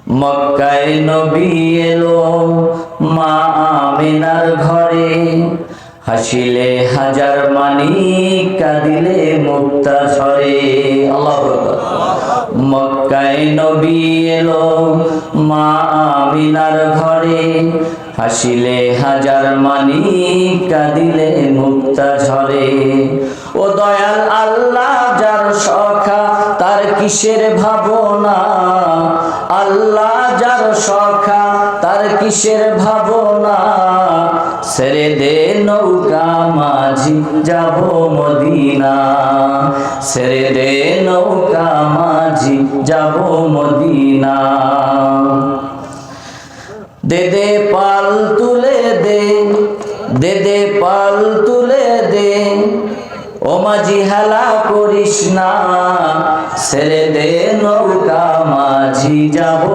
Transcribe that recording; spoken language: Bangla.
মক্কায় নবী এলো মা আমিনার ঘরে, হাসিলে হাজার মানি কাঁদিলে মুক্তা ঝরে। আল্লাহু আকবার। মক্কায় নবী এলো মা আমিনার ঘরে, হাসিলে হাজার মানি কাঁদিলে মুক্তা ঝরে। ও দয়াল আল্লাহ যার সখা তার কিসের ভাবনা, আল্লাহ যার সখা তার কিসের ভাবনা, ছেড়ে দে নৌকা মাঝি যাব মদিনা, ছেড়ে দে নৌকা মাঝি যাব মদিনা। দে দে পাল তুলে দে, দে দে পাল তুলে দে, ও মাঝি হেলা করিস না, ছেড়ে দে নৌকা মাঝি যাব